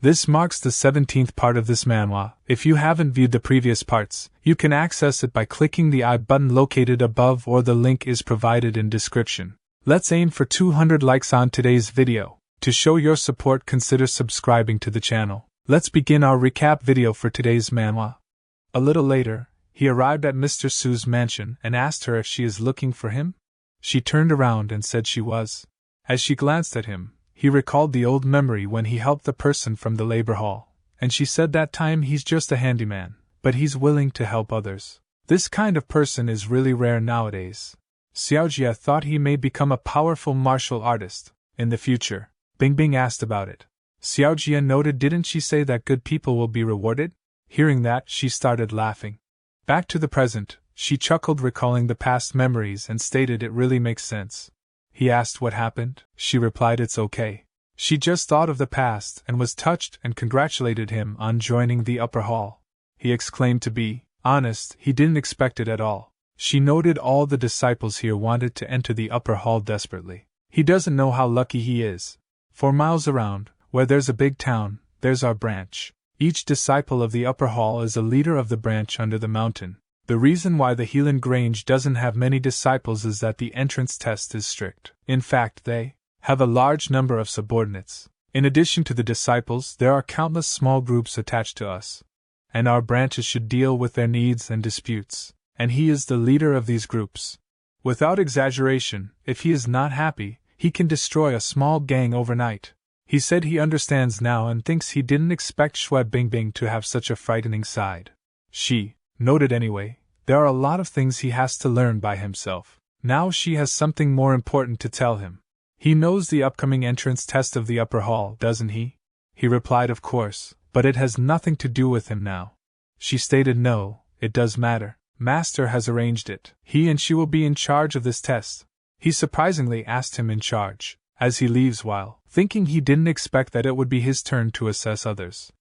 This marks the 17th part of this manhwa. If you haven't viewed the previous parts, you can access it by clicking the I button located above, or the link is provided in description. Let's aim for 200 likes on today's video. To show your support, consider subscribing to the channel. Let's begin our recap video for today's manhwa. A little later, he arrived at Mr. Su's mansion and asked her if she is looking for him. She turned around and said she was. As she glanced at him, he recalled the old memory when he helped the person from the labor hall, and she said that time he's just a handyman, but he's willing to help others. This kind of person is really rare nowadays. Xiaojia thought he may become a powerful martial artist in the future. Bingbing asked about it. Xiaojia noted, didn't she say that good people will be rewarded? Hearing that, she started laughing. Back to the present, she chuckled, recalling the past memories, and stated it really makes sense. He asked what happened. She replied it's okay. She just thought of the past and was touched and congratulated him on joining the upper hall. He exclaimed, to be honest, he didn't expect it at all. She noted all the disciples here wanted to enter the upper hall desperately. He doesn't know how lucky he is. 4 miles around, where there's a big town, there's our branch. Each disciple of the upper hall is a leader of the branch under the mountain. The reason why the Helan Grange doesn't have many disciples is that the entrance test is strict. In fact, they have a large number of subordinates. In addition to the disciples, there are countless small groups attached to us, and our branches should deal with their needs and disputes, and he is the leader of these groups. Without exaggeration, if he is not happy, he can destroy a small gang overnight. He said he understands now and thinks he didn't expect Xue Bingbing to have such a frightening side. She noted anyway, there are a lot of things he has to learn by himself. Now she has something more important to tell him. He knows the upcoming entrance test of the upper hall, doesn't he? He replied, of course, but it has nothing to do with him now. She stated, no, it does matter. Master has arranged it. He and she will be in charge of this test. He surprisingly asked him in charge, as he leaves, while thinking he didn't expect that it would be his turn to assess others.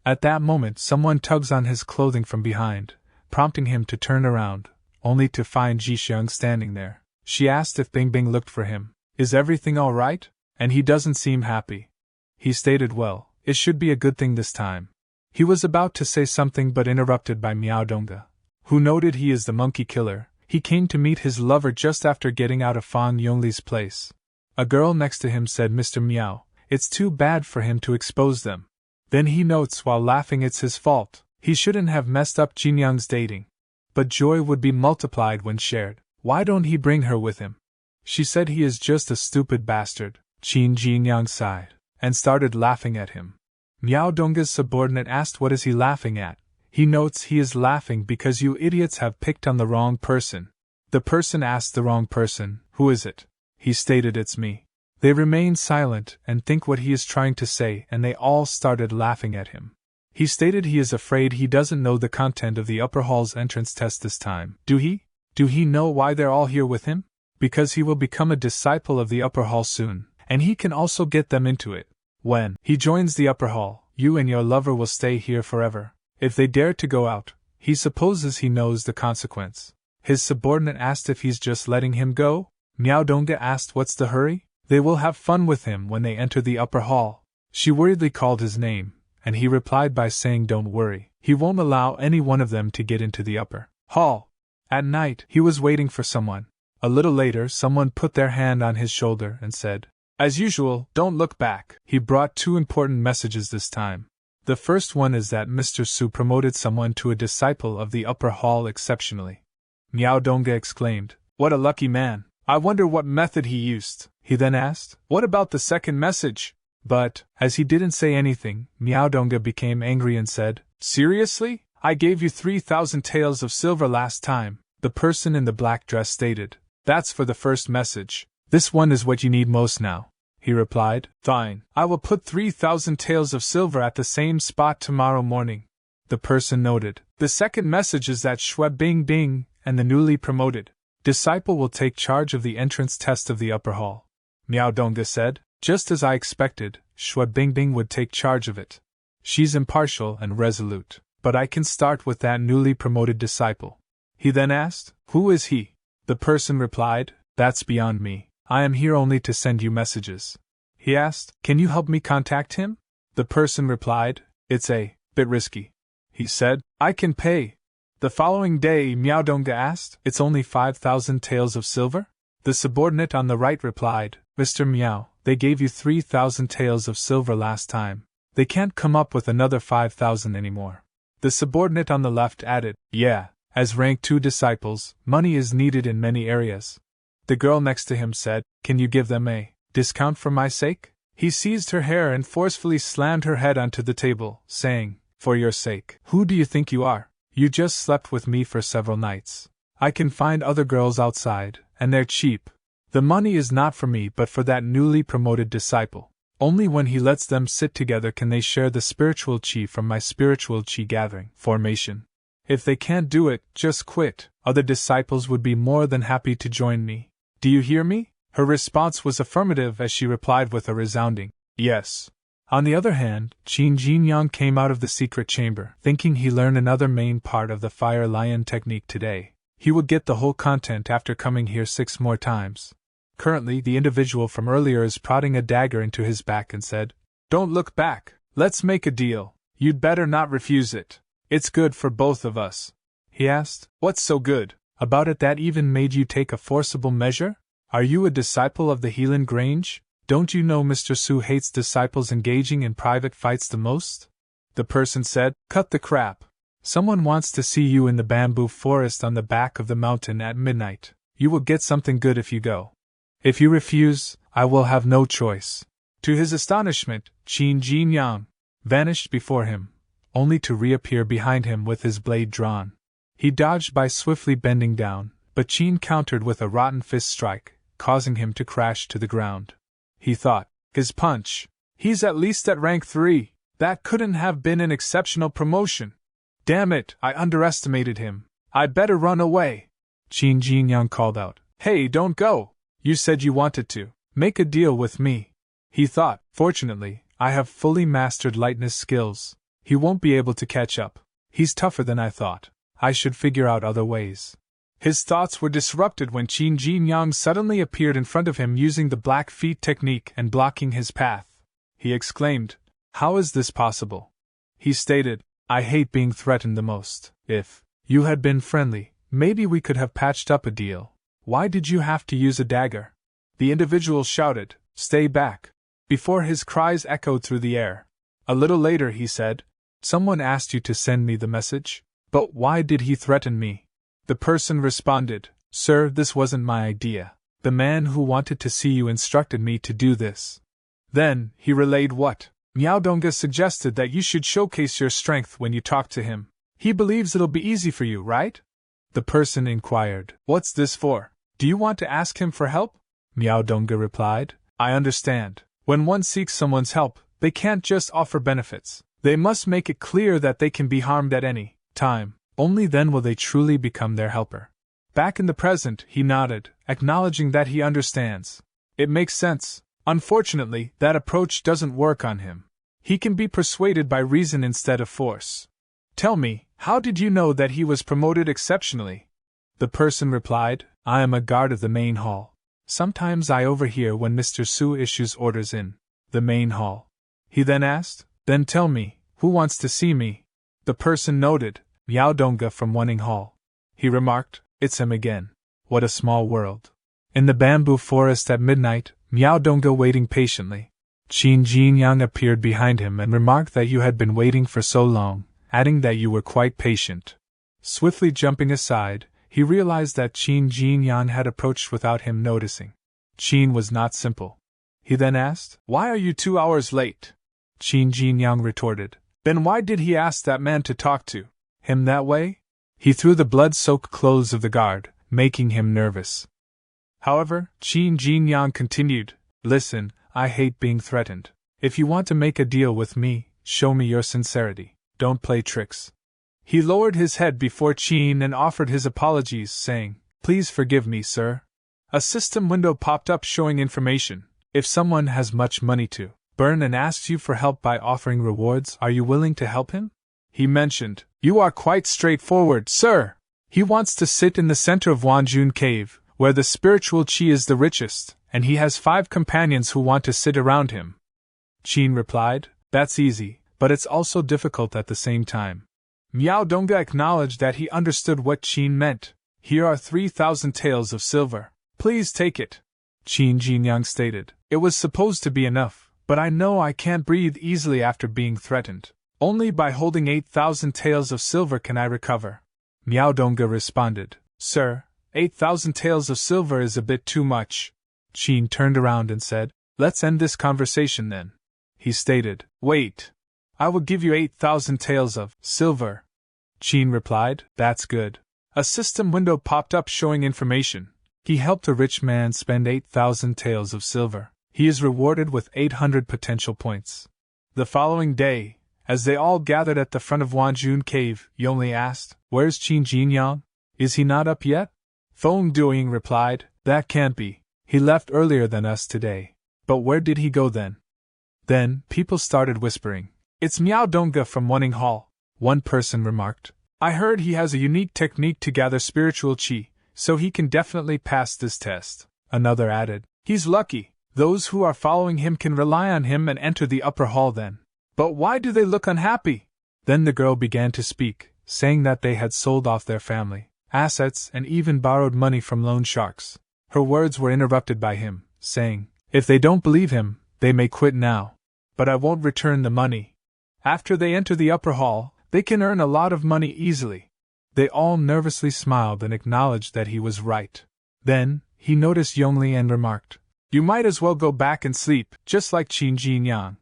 At that moment, someone tugs on his clothing from behind, prompting him to turn around, only to find Jixiang standing there. She asked if Bingbing looked for him. Is everything all right? And he doesn't seem happy. He stated, well, it should be a good thing this time. He was about to say something but interrupted by Miaodonga, who noted he is the monkey killer. He came to meet his lover just after getting out of Fang Yongli's place. A girl next to him said, Mr. Miao, it's too bad for him to expose them. Then he notes while laughing it's his fault. He shouldn't have messed up Jinyang's dating. But joy would be multiplied when shared. Why don't he bring her with him? She said he is just a stupid bastard. Qin Jinyang sighed and started laughing at him. Miaodonga's subordinate asked what is he laughing at. He notes he is laughing because you idiots have picked on the wrong person. The person asked the wrong person, who is it? He stated, it's me. They remain silent and think what he is trying to say, and they all started laughing at him. He stated he is afraid he doesn't know the content of the upper hall's entrance test this time. Do he? Do he know why they're all here with him? Because he will become a disciple of the upper hall soon, and he can also get them into it. When he joins the upper hall, you and your lover will stay here forever. If they dare to go out, he supposes he knows the consequence. His subordinate asked if he's just letting him go. Miaodonga asked what's the hurry? They will have fun with him when they enter the upper hall. She worriedly called his name, and he replied by saying don't worry, he won't allow any one of them to get into the upper hall. At night, he was waiting for someone. A little later, someone put their hand on his shoulder and said, as usual, don't look back. He brought 2 important messages this time. The first one is that Mr. Su promoted someone to a disciple of the upper hall exceptionally. Miaodonga exclaimed, what a lucky man. I wonder what method he used. He then asked, what about the second message? But, as he didn't say anything, Miaodonga became angry and said, seriously? I gave you 3,000 taels of silver last time. The person in the black dress stated, that's for the first message. This one is what you need most now. He replied, fine, I will put 3,000 taels of silver at the same spot tomorrow morning. The person noted, the second message is that Xue Bingbing and the newly promoted disciple will take charge of the entrance test of the upper hall. Miaodonga said, just as I expected, Xue Bingbing would take charge of it. She's impartial and resolute, but I can start with that newly promoted disciple. He then asked, who is he? The person replied, that's beyond me. I am here only to send you messages. He asked, can you help me contact him? The person replied, "It's a bit risky." He said, "I can pay." The following day, Miaodonga asked, "It's only 5,000 taels of silver?" The subordinate on the right replied, "Mr. Miao, they gave you 3,000 taels of silver last time. They can't come up with another 5,000 anymore." The subordinate on the left added, "Yeah, as rank 2 disciples, money is needed in many areas." The girl next to him said, "Can you give them a discount for my sake?" He seized her hair and forcefully slammed her head onto the table, saying, "For your sake, who do you think you are? You just slept with me for several nights. I can find other girls outside, and they're cheap. The money is not for me but for that newly promoted disciple. Only when he lets them sit together can they share the spiritual chi from my spiritual chi gathering formation. If they can't do it, just quit. Other disciples would be more than happy to join me. Do you hear me?" Her response was affirmative as she replied with a resounding yes. On the other hand, Qin Jinyang came out of the secret chamber, thinking he learned another main part of the fire lion technique today. He would get the whole content after coming here 6 more times. Currently, the individual from earlier is prodding a dagger into his back and said, "Don't look back, let's make a deal. You'd better not refuse it. It's good for both of us." He asked, "What's so good about it that even made you take a forcible measure? Are you a disciple of the Helan Grange? Don't you know Mr. Su hates disciples engaging in private fights the most?" The person said, "Cut the crap. Someone wants to see you in the bamboo forest on the back of the mountain at midnight. You will get something good if you go. If you refuse, I will have no choice." To his astonishment, Qin Jinyang vanished before him, only to reappear behind him with his blade drawn. He dodged by swiftly bending down, but Qin countered with a rotten fist strike, causing him to crash to the ground. He thought, "His punch. He's at least at rank 3. That couldn't have been an exceptional promotion. Damn it, I underestimated him. I'd better run away." Qin Jinyang called out, "Hey, don't go! You said you wanted to make a deal with me." He thought, "Fortunately, I have fully mastered lightness skills. He won't be able to catch up. He's tougher than I thought. I should figure out other ways." His thoughts were disrupted when Qin Jinyang suddenly appeared in front of him using the black feet technique and blocking his path. He exclaimed, "How is this possible?" He stated, "I hate being threatened the most. If you had been friendly, maybe we could have patched up a deal. Why did you have to use a dagger?" The individual shouted, "Stay back!" before his cries echoed through the air. A little later he said, "Someone asked you to send me the message? But why did he threaten me?" The person responded, "Sir, this wasn't my idea. The man who wanted to see you instructed me to do this." Then, he relayed what Miaodonga suggested, that you should showcase your strength when you talk to him. He believes it'll be easy for you, right? The person inquired, "What's this for? Do you want to ask him for help?" Miaodonga replied, "I understand. When one seeks someone's help, they can't just offer benefits. They must make it clear that they can be harmed at any time. Only then will they truly become their helper." Back in the present, he nodded, acknowledging that he understands. It makes sense. Unfortunately, that approach doesn't work on him. He can be persuaded by reason instead of force. "Tell me, how did you know that he was promoted exceptionally?" The person replied, "I am a guard of the main hall. Sometimes I overhear when Mr. Su issues orders in the main hall." He then asked, "Then tell me, who wants to see me?" The person noted, "Miaodonga from Wuning Hall." He remarked, "It's him again. What a small world." In the bamboo forest at midnight, Miaodonga waiting patiently. Qin Jinyang appeared behind him and remarked that you had been waiting for so long, adding that you were quite patient. Swiftly jumping aside, he realized that Qin Jinyang had approached without him noticing. Qin was not simple. He then asked, "Why are you 2 hours late?" Qin Jinyang retorted, "Then why did he ask that man to talk to him that way?" He threw the blood-soaked clothes of the guard, making him nervous. However, Qin Jinyang continued, "Listen, I hate being threatened. If you want to make a deal with me, show me your sincerity. Don't play tricks." He lowered his head before Qin and offered his apologies, saying, "Please forgive me, sir." A system window popped up showing information. If someone has much money to burn and asks you for help by offering rewards, are you willing to help him? He mentioned, "You are quite straightforward, sir. He wants to sit in the center of Wanjun Cave, where the spiritual chi is the richest, and he has 5 companions who want to sit around him." Qin replied, That's easy, but it's also difficult at the same time. Miao Dongga acknowledged that he understood what Qin meant. Here are 3,000 taels of silver. Please take it. Qin Jinyang stated. It was supposed to be enough, but I know I can't breathe easily after being threatened. Only by holding 8,000 taels of silver can I recover. Miao Dongga responded. Sir, 8,000 taels of silver is a bit too much. Qin turned around and said, Let's end this conversation then. He stated, Wait. I will give you 8,000 taels of silver. Qin replied, That's good. A system window popped up showing information. He helped a rich man spend 8,000 taels of silver. He is rewarded with 800 potential points. The following day, as they all gathered at the front of Wanjun Cave, Yongli asked, Where's Qin Jinyang? Is he not up yet? Feng Duoying replied, That can't be. He left earlier than us today. But where did he go then? Then, people started whispering. It's Miao Dongga from Wuning Hall. One person remarked. I heard he has a unique technique to gather spiritual qi, so he can definitely pass this test. Another added. He's lucky. Those who are following him can rely on him and enter the upper hall then. But why do they look unhappy? Then the girl began to speak, saying that they had sold off their family, assets, and even borrowed money from loan sharks. Her words were interrupted by him, saying, If they don't believe him, they may quit now. But I won't return the money. After they enter the upper hall, they can earn a lot of money easily. They all nervously smiled and acknowledged that he was right. Then, he noticed Yongli and remarked, You might as well go back and sleep, just like Qin Jinyang.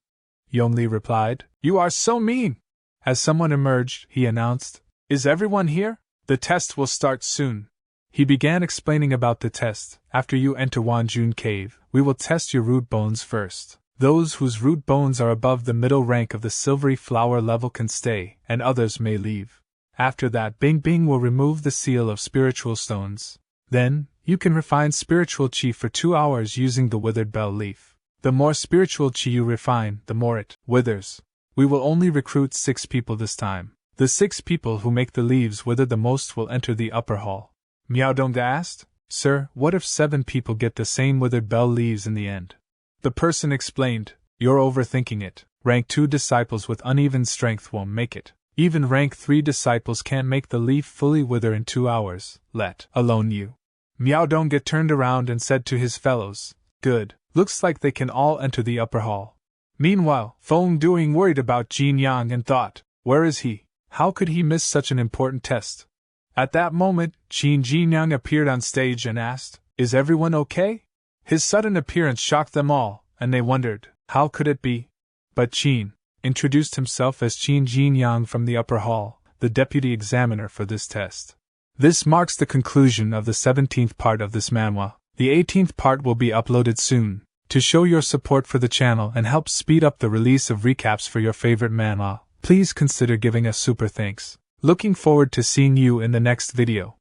Yongli replied, You are so mean! As someone emerged, he announced, Is everyone here? The test will start soon. He began explaining about the test. After you enter Wanjun Cave, we will test your root bones first. Those whose root bones are above the middle rank of the silvery flower level can stay, and others may leave. After that, Bing Bing will remove the seal of spiritual stones. Then, you can refine spiritual qi for 2 hours using the withered bell leaf. The more spiritual qi you refine, the more it withers. We will only recruit 6 people this time. The 6 people who make the leaves wither the most will enter the upper hall. Miao Dongga asked, Sir, what if 7 people get the same withered bell leaves in the end? The person explained, You're overthinking it. Rank 2 disciples with uneven strength won't make it. Even rank 3 disciples can't make the leaf fully wither in 2 hours, let alone you. Miao Dongga turned around and said to his fellows, Good, looks like they can all enter the upper hall. Meanwhile, Feng Duoying worried about Jinyang and thought, Where is he? How could he miss such an important test? At that moment, Qin Jinyang appeared on stage and asked, Is everyone okay? His sudden appearance shocked them all, and they wondered, how could it be? But Qin introduced himself as Qin Jinyang from the upper hall, the deputy examiner for this test. This marks the conclusion of the 17th part of this manhwa. The 18th part will be uploaded soon. To show your support for the channel and help speed up the release of recaps for your favorite manhwa, please consider giving us super thanks. Looking forward to seeing you in the next video.